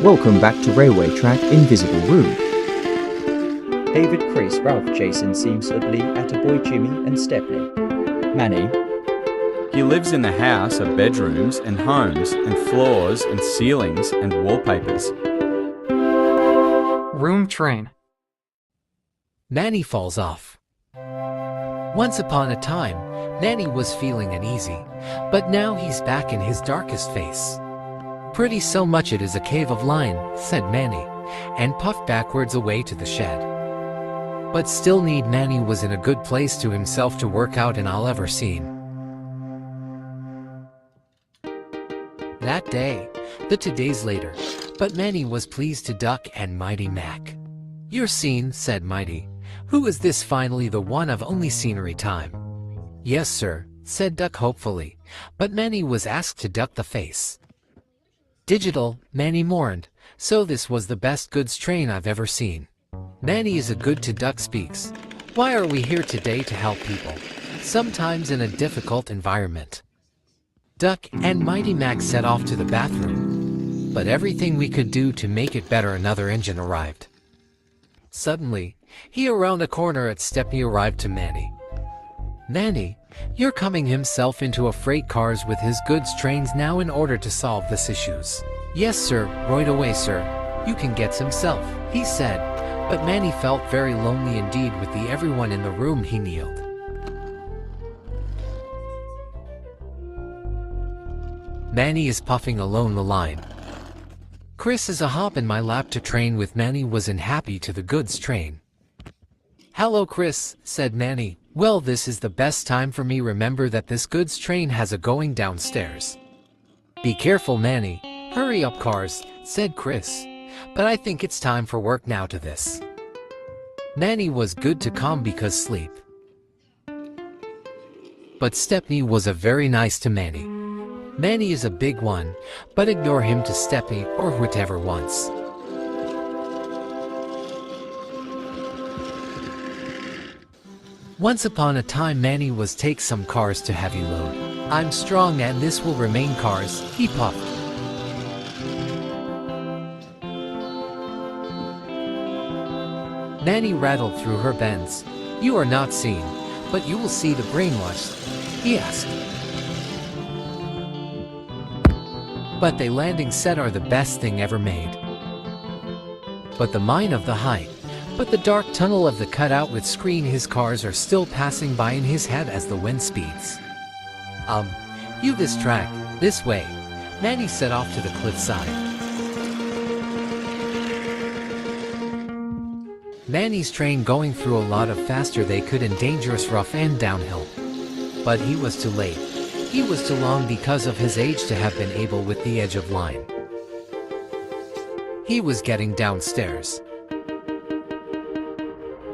Welcome back to Railway Track Invisible Room. David, Chris, Ralph, Jason seem suddenly at a boy Jimmy and Stepney. Manny. He lives in the house of bedrooms and homes and floors and ceilings and wallpapers. Room train. Manny falls off. Once upon a time, Manny was feeling uneasy, but now he's back in his darkest phase. Pretty so much it is a cave of line, said Manny, and puffed backwards away to the shed. But still Manny was in a good place to himself to work out and all ever seen. That day, the 2 days later, but Manny was pleased to Duck and Mighty Mac. You're seen, said Mighty. Who is this finally the one of only scenery time? Yes sir, said Duck hopefully, but Manny was asked to duck the face. Digital, Manny mourned, so this was the best goods train I've ever seen. Manny is a good to Duck speaks. Why are we here today to help people? Sometimes in a difficult environment. Duck and Mighty Mac set off to the bathroom. But everything we could do to make it better, another engine arrived. Suddenly, he around a corner at Stepney arrived to Manny. Manny, you're coming himself into a freight cars with his goods trains now in order to solve this issues. Yes sir, right away sir. You can get himself, he said, but Manny felt very lonely indeed with the everyone in the room. He kneeled. Manny is puffing alone the line. Chris is a hop in my lap to train with. Manny was in happy to the goods train. Hello Chris, said Manny. Well, this is the best time for me. Remember that this goods train has a going downstairs. Be careful Manny. Hurry up cars, said Chris. But I think it's time for work now to this. Manny was good to calm because sleep. But Stepney was a very nice to Manny. Manny is a big one, but ignore him to Stepney or whatever once. Once upon a time Manny was take some cars to heavy load. I'm strong and this will remain cars, he puffed. Manny rattled through her bends. You are not seen, but you will see the brainwashed, he asked. But they landing set are the best thing ever made. But the mine of the height. But the dark tunnel of the cutout with screen his cars are still passing by in his head as the wind speeds. You this track, this way. Manny set off to the cliffside. Manny's train going through a lot of faster they could in dangerous rough and downhill. But he was too late. He was too long because of his age to have been able with the edge of line. He was getting downstairs.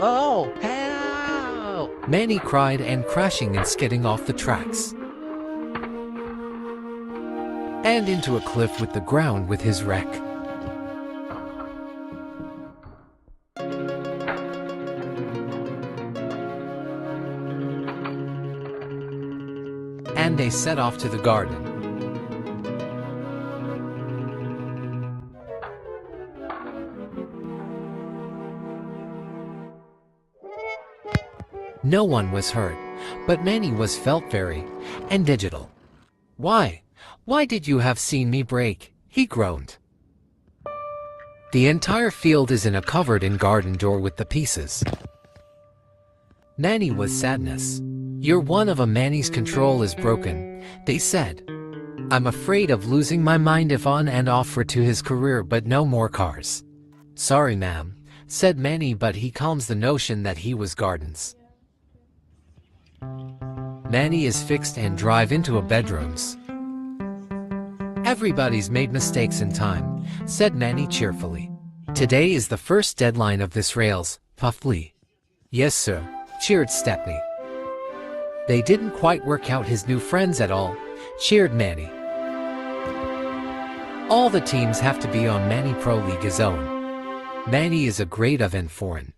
Oh, help! Manny cried and crashing and skidding off the tracks. And into a cliff with the ground with his wreck. And they set off to the garden. No one was hurt, but Manny was felt very, and digital. Why did you have seen me break? He groaned. The entire field is in a covered in garden door with the pieces. Manny was sadness. You're one of a Manny's control is broken, they said. I'm afraid of losing my mind if on and off for to his career but no more cars. Sorry ma'am, said Manny, but he calms the notion that he was gardens. Manny is fixed and drive into a bedrooms. Everybody's made mistakes in time, said Manny cheerfully. Today is the first deadline of this rails, puffed Lee. Yes sir, cheered Stepney. They didn't quite work out his new friends at all, cheered Manny. All the teams have to be on Manny Pro League his own. Manny is a grade of and foreign.